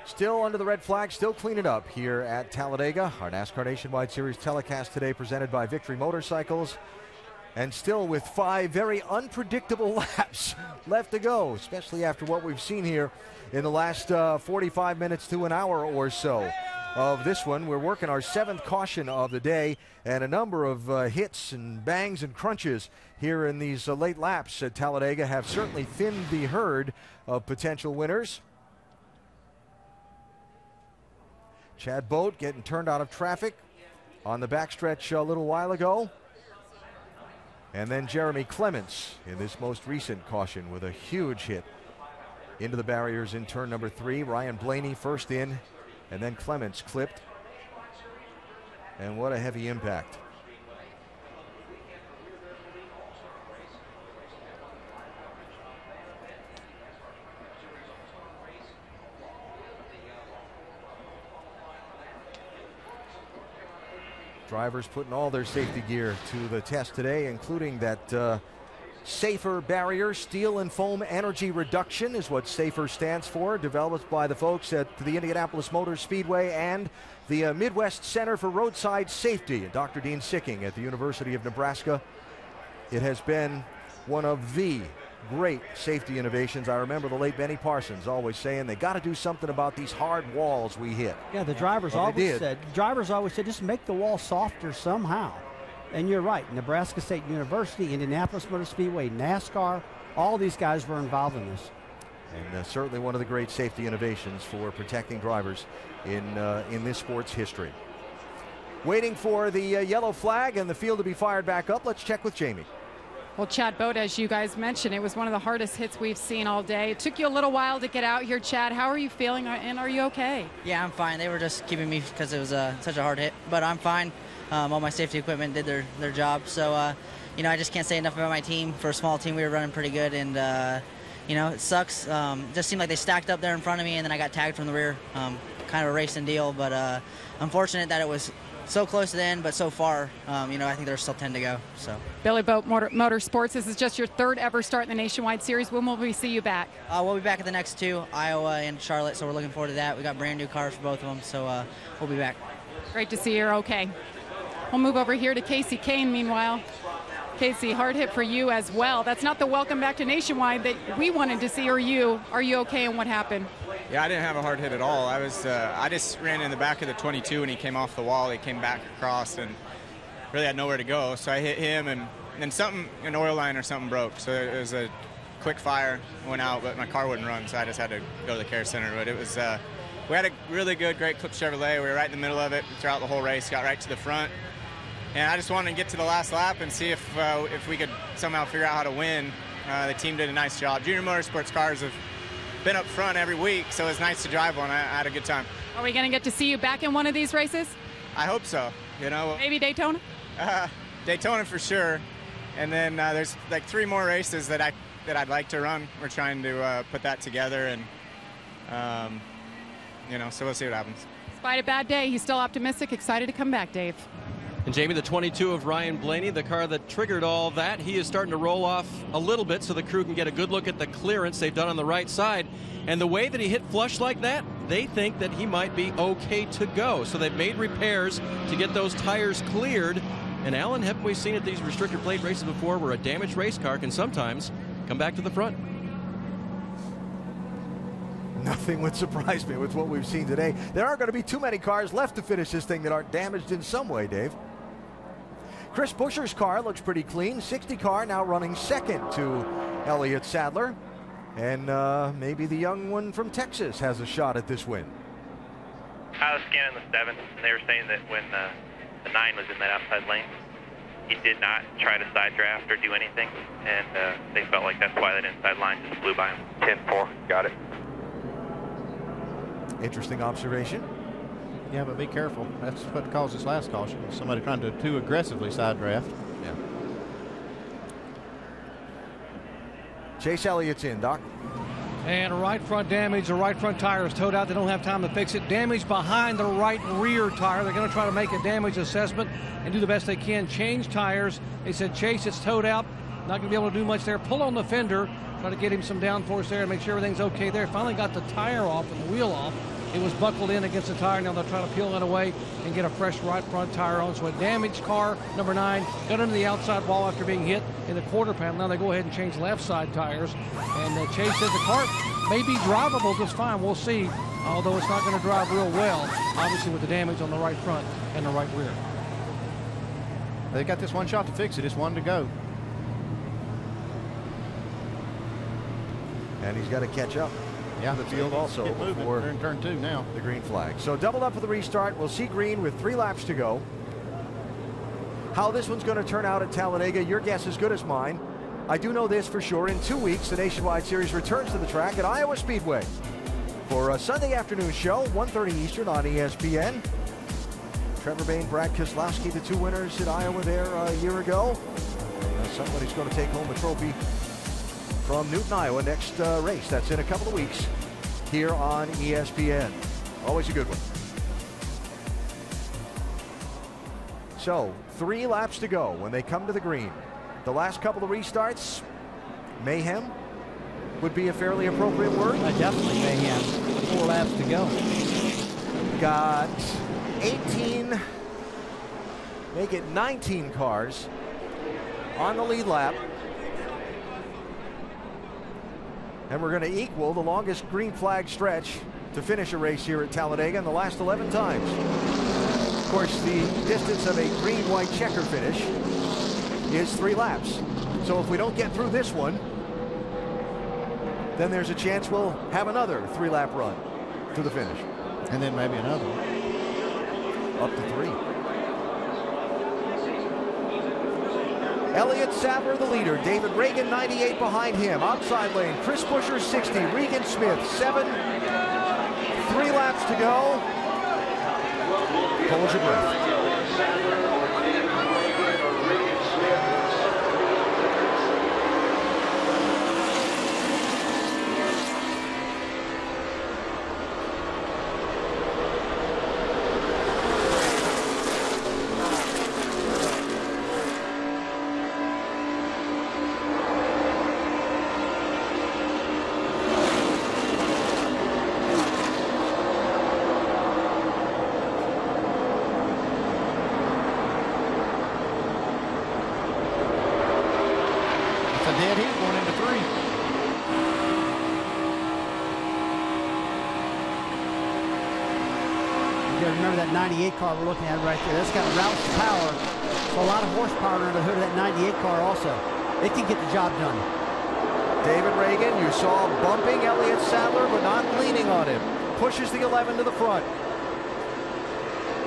Still under the red flag, still cleaning up here at Talladega. Our NASCAR Nationwide Series telecast today presented by Victory Motorcycles. And still with 5 very unpredictable laps left to go, especially after what we've seen here in the last 45 minutes to an hour or so. of this one. We're working our 7th caution of the day, and a number of hits and bangs and crunches here in these late laps at Talladega have certainly thinned the herd of potential winners. Chad Boat getting turned out of traffic on the backstretch a little while ago. And then Jeremy Clements in this most recent caution with a huge hit into the barriers in turn number 3. Ryan Blaney first in, and then Clements clipped. And what a heavy impact. Drivers putting all their safety gear to the test today, including that SAFER barrier. Steel and foam energy reduction is what SAFER stands for, developed by the folks at the Indianapolis Motor Speedway and the Midwest Center for Roadside Safety, Dr. Dean Sicking at the University of Nebraska. It has been one of the great safety innovations. I remember the late Benny Parsons always saying they got to do something about these hard walls we hit. Yeah, the drivers always said just make the wall softer somehow. And you're right, Nebraska State University, Indianapolis Motor Speedway, NASCAR, all these guys were involved in this. And certainly one of the great safety innovations for protecting drivers in this sport's history. Waiting for the yellow flag and the field to be fired back up. Let's check with Jamie. Well, Chad Boat, as you guys mentioned, it was one of the hardest hits we've seen all day. It took you a little while to get out here, Chad. How are you feeling, and are you okay? Yeah, I'm fine. They were just keeping me because it was such a hard hit, but I'm fine. All my safety equipment did their job. So, I just can't say enough about my team. For a small team, we were running pretty good, and, it sucks. It just seemed like they stacked up there in front of me, and then I got tagged from the rear. Kind of a racing deal, but unfortunate that it was so close to the end, but so far, I think there's still 10 to go. So, Billy Boat Motorsports, this is just your 3rd ever start in the Nationwide Series. When will we see you back? We'll be back at the next 2, Iowa and Charlotte, so we're looking forward to that. We got brand new cars for both of them, so we'll be back. Great to see you're okay. We'll move over here to Casey Kane, meanwhile. Casey, hard hit for you as well. That's not the welcome back to Nationwide that we wanted to see. Are you okay, and what happened? Yeah, I didn't have a hard hit at all. I just ran in the back of the 22 when he came off the wall. He came back across and really had nowhere to go. So I hit him, and then an oil line or something broke. So it was a quick fire, went out, but my car wouldn't run, so I just had to go to the care center. But it was, we had a really good, great Clip Chevrolet. We were right in the middle of it throughout the whole race, got right to the front. And I just wanted to get to the last lap and see if we could somehow figure out how to win. The team did a nice job. Junior Motorsports cars have been up front every week, so it was nice to drive one. I had a good time. Are we going to get to see you back in one of these races? I hope so. Maybe Daytona? Daytona for sure. And then there's like 3 more races that I'd like to run. We're trying to put that together, and so we'll see what happens. Despite a bad day, he's still optimistic, excited to come back, Dave. And Jamie, the 22 of Ryan Blaney, the car that triggered all that, he is starting to roll off a little bit so the crew can get a good look at the clearance they've done on the right side. And the way that he hit flush like that, they think that he might be okay to go. So they've made repairs to get those tires cleared. And Alan, haven't we seen at these restrictor plate races before where a damaged race car can sometimes come back to the front? Nothing would surprise me with what we've seen today. There aren't going to be too many cars left to finish this thing that aren't damaged in some way, Dave. Chris Buescher's car looks pretty clean. 60 car now running second to Elliott Sadler. And maybe the young one from Texas has a shot at this win. I was scanning the 7, and they were saying that when the 9 was in that outside lane, he did not try to side draft or do anything, and they felt like that's why that inside line just flew by him. 10-4, got it. Interesting observation. Yeah, but be careful. That's what caused this last caution. Somebody trying to too aggressively side draft. Yeah. Chase Elliott's in, Doc. And right front damage. The right front tire is towed out. They don't have time to fix it. Damage behind the right rear tire. They're going to try to make a damage assessment and do the best they can. Change tires. They said, Chase, it's towed out. Not going to be able to do much there. Pull on the fender. Try to get him some downforce there and make sure everything's okay there. Finally got the tire off and the wheel off. It was buckled in against the tire. Now they're trying to peel it away and get a fresh right front tire on. So a damaged car, number 9, got under the outside wall after being hit in the quarter panel. Now they go ahead and change left side tires. And Chase says the car may be drivable just fine. We'll see, although it's not going to drive real well, obviously with the damage on the right front and the right rear. They got this one shot to fix it. It's one to go. And he's got to catch up. Yeah, the field also before they're in turn 2 now. The green flag. So doubled up for the restart. We'll see green with 3 laps to go. How this one's going to turn out at Talladega, your guess is as good as mine. I do know this for sure. In 2 weeks, the Nationwide Series returns to the track at Iowa Speedway for a Sunday afternoon show, 1:30 Eastern on ESPN. Trevor Bayne, Brad Keselowski, the 2 winners at Iowa there a year ago. Somebody's going to take home a trophy from Newton, Iowa next race. That's in a couple of weeks here on ESPN. Always a good one. So 3 laps to go when they come to the green. The last couple of restarts, mayhem would be a fairly appropriate word. Definitely mayhem. 4 laps to go. Got 18, make it 19 cars on the lead lap. And we're going to equal the longest green flag stretch to finish a race here at Talladega in the last 11 times. Of course, the distance of a green-white checker finish is 3 laps. So if we don't get through this one, then there's a chance we'll have another 3-lap run to the finish. And then maybe another one. Up to 3. Elliott Sadler, the leader. David Regan, 98 behind him. Outside lane, Chris Buescher, 60. Regan Smith, 7. 3 laps to go. Hold your breath. Dead heat going into 3. You gotta remember that 98 car we're looking at right there. That's got Roush power. So a lot of horsepower under the hood of that 98 car also. It can get the job done. David Regan, you saw bumping Elliott Sadler, but not leaning on him. Pushes the 11 to the front.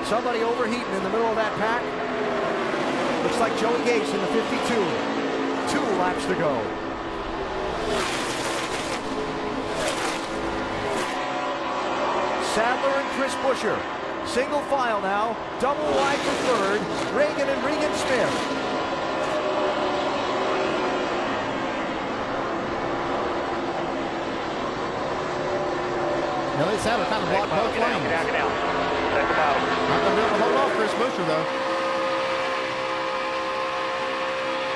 Somebody overheating in the middle of that pack. Looks like Joey Gates in the 52. 2 laps to go. Sadler and Chris Buescher. Single file now. Double wide for 3rd. Regan and Regan Smith. Elliott Sadler kind of blocked both lanes. Not going to be able to hold off Chris Buescher, though.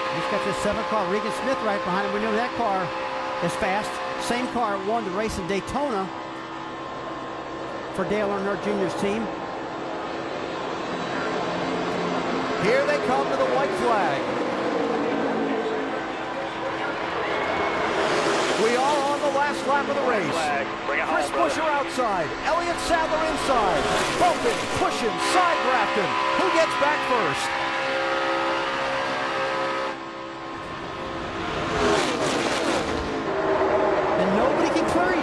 He's got this 7 car, Regan Smith, right behind him. We know that car is fast. Same car won the race in Daytona for Dale Earnhardt Jr.'s team. Here they come to the white flag. We are on the last lap of the race. Chris Buescher outside, Elliott Sadler inside. Bumping, pushing, side drafting. Who gets back first?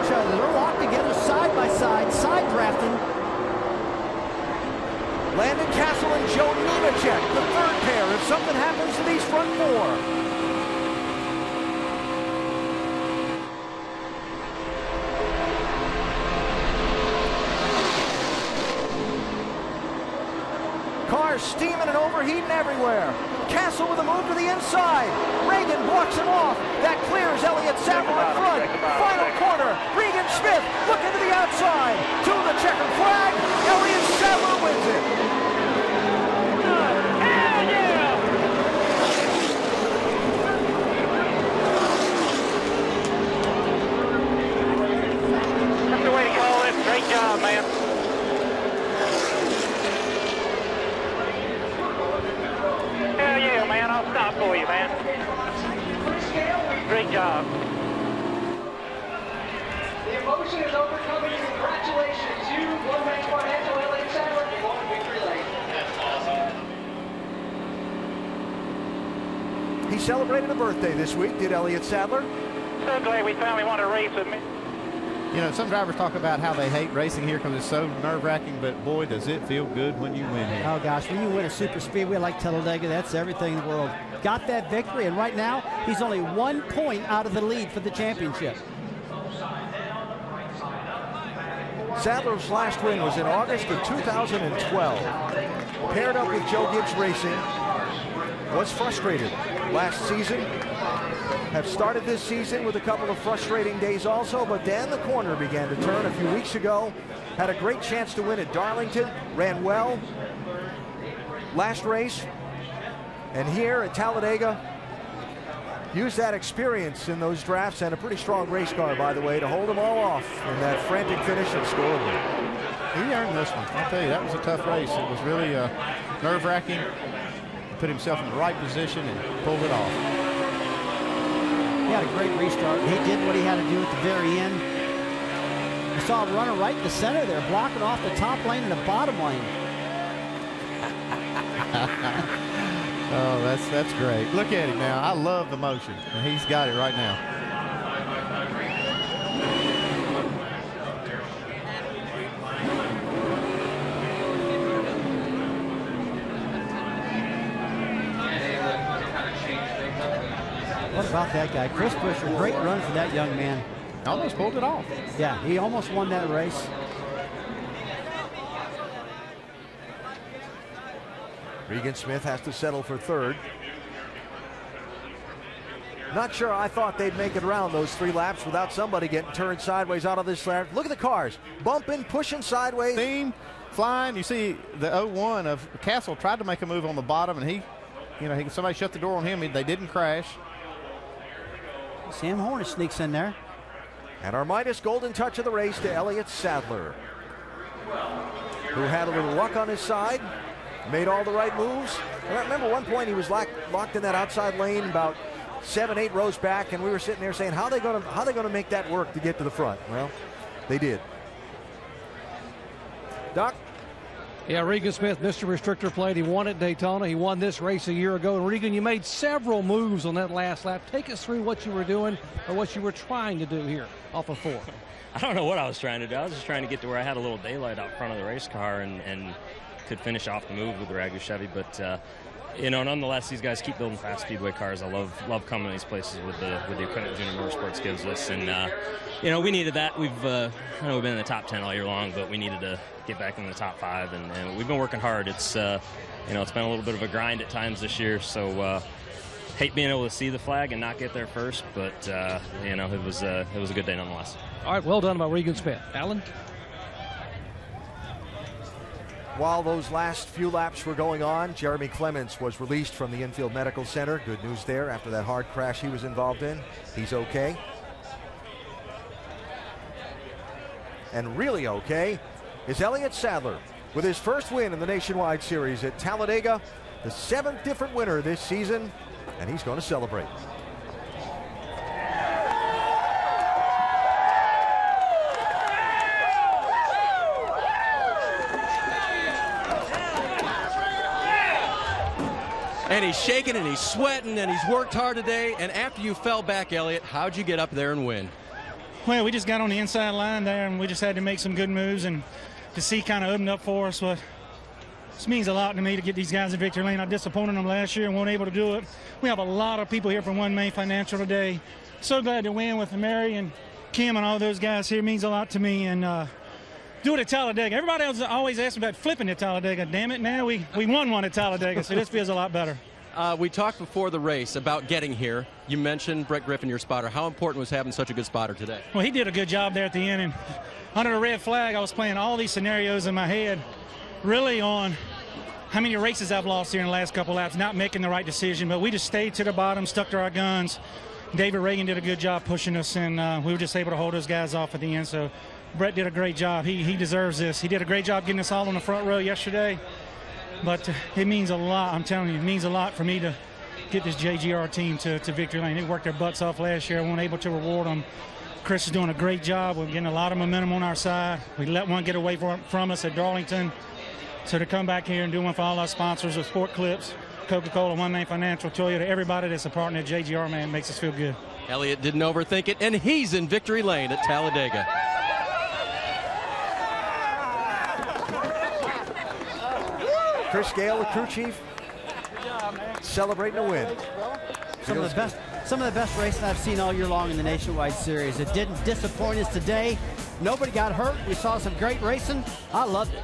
They're locked together side by side, side drafting. Landon Castle and Joe Nemechek, the 3rd pair, if something happens to these front 4. Cars steaming and overheating everywhere. Castle with a move to the inside. Regan blocks him off. That clears Elliott Sadler in front. Final corner. Regan Smith looking to the outside. To the checkered flag. Elliott Sadler wins it. That's the way to call it. Great job, man. great job. The emotion is overcoming. Congratulations. You won that financial Elliott Sadler. You won victory lane. That's awesome. He celebrated a birthday this week, did Elliott Sadler. So glad we finally won a race with me. You know, some drivers talk about how they hate racing here because it's so nerve-wracking, but boy, does it feel good when you win here. Oh, gosh, when you win a super speedway like Talladega, that's everything in the world. Got that victory, and right now, he's only 1 point out of the lead for the championship. Sadler's last win was in August of 2012. Paired up with Joe Gibbs Racing. Was frustrated last season. Have started this season with a couple of frustrating days also, but then the corner began to turn a few weeks ago. Had a great chance to win at Darlington, ran well last race, and here at Talladega, used that experience in those drafts and a pretty strong race car, by the way, to hold them all off in that frantic finish and score a win. He earned this one. I'll tell you, that was a tough race. It was really nerve-wracking. He put himself in the right position and pulled it off. He had a great restart. He did what he had to do at the very end. We saw a runner right in the center there, blocking off the top lane and the bottom lane. Oh, that's great. Look at him now. I love the motion, and he's got it right now. What about that guy? Chris Buescher, great run for that young man. Almost pulled it off. Yeah, he almost won that race. Regan Smith has to settle for third. Not sure I thought they'd make it around those 3 laps without somebody getting turned sideways out of this lap. Look at the cars, bumping, pushing sideways. Steam, flying. You see the 01 of Castle tried to make a move on the bottom, and somebody shut the door on him. They didn't crash. Sam Horner sneaks in there. And our Midas golden touch of the race to Elliott Sadler, who had a little luck on his side, made all the right moves. And I remember one point he was locked in that outside lane about 7-8 rows back, and we were sitting there saying, how are they going to make that work to get to the front? Well, they did. Doc? Yeah, Regan Smith, Mr. Restrictor Plate. He won at Daytona. He won this race a year ago. And Regan, you made several moves on that last lap. Take us through what you were doing or what you were trying to do here off of 4. I don't know what I was trying to do. I was just trying to get to where I had a little daylight out front of the race car and could finish off the move with the Ragu Chevy. But nonetheless, these guys keep building fast speedway cars. I love coming to these places with the equipment Junior Motorsports gives us, and we needed that. We've been in the top 10 all year long, but we needed to get back in the top 5, and we've been working hard. It's it's been a little bit of a grind at times this year, so hate being able to see the flag and not get there first, but it was a good day nonetheless. All right, well done by Regan Smith. Alan? While those last few laps were going on, Jeremy Clements was released from the Infield Medical Center. Good news there after that hard crash he was involved in. He's okay. And really okay is Elliott Sadler with his first win in the Nationwide Series at Talladega, the 7th different winner this season, and he's going to celebrate. And he's shaking and he's sweating and he's worked hard today. And after you fell back, Elliott, how'd you get up there and win? Well, we just got on the inside line there, and we just had to make some good moves, and to see kind of opened up for us. But this means a lot to me to get these guys in victory lane. I disappointed them last year and weren't able to do it. We have a lot of people here from One Main Financial today. So glad to win with Mary and Kim and all those guys here. It means a lot to me. And do it at Talladega. Everybody else always asks about flipping at Talladega. Damn it, now we won one at Talladega, so this feels a lot better. We talked before the race about getting here. You mentioned Brett Griffin, your spotter. How important was having such a good spotter today? Well, he did a good job there at the end. And under the red flag, I was playing all these scenarios in my head, really on how many races I've lost here in the last couple laps, not making the right decision. But we just stayed to the bottom, stuck to our guns. David Regan did a good job pushing us, and we were just able to hold those guys off at the end. So Brett did a great job. He deserves this. He did a great job getting us all on the front row yesterday. But it means a lot. I'm telling you, it means a lot for me to get this JGR team to victory lane. They worked their butts off last year. I wasn't able to reward them. Chris is doing a great job. We're getting a lot of momentum on our side. We let one get away from us at Darlington. So to come back here and do one for all our sponsors with Sport Clips, Coca-Cola, One Main Financial, Toyota, everybody that's a partner at JGR, man, makes us feel good. Elliott didn't overthink it, and he's in victory lane at Talladega. Chris Gale, the crew chief, celebrating a win. Some of the best racing I've seen all year long in the Nationwide Series. It didn't disappoint us today. Nobody got hurt. We saw some great racing. I loved it.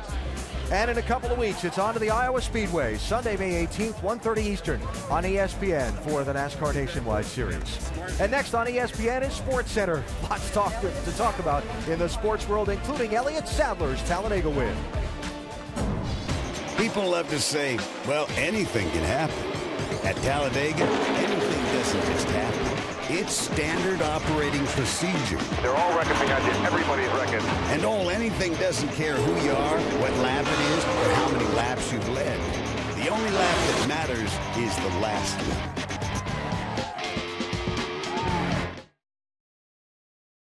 And in a couple of weeks, it's on to the Iowa Speedway, Sunday, May 18th, 1:30 Eastern on ESPN for the NASCAR Nationwide Series. And next on ESPN is Sports Center. Lots to talk about in the sports world, including Elliott Sadler's Talladega win. People love to say, well, anything can happen. At Talladega, anything doesn't just happen. It's standard operating procedure. They're all reckoning on you. Everybody's reckoned. And anything doesn't care who you are, what lap it is, or how many laps you've led. The only lap that matters is the last one.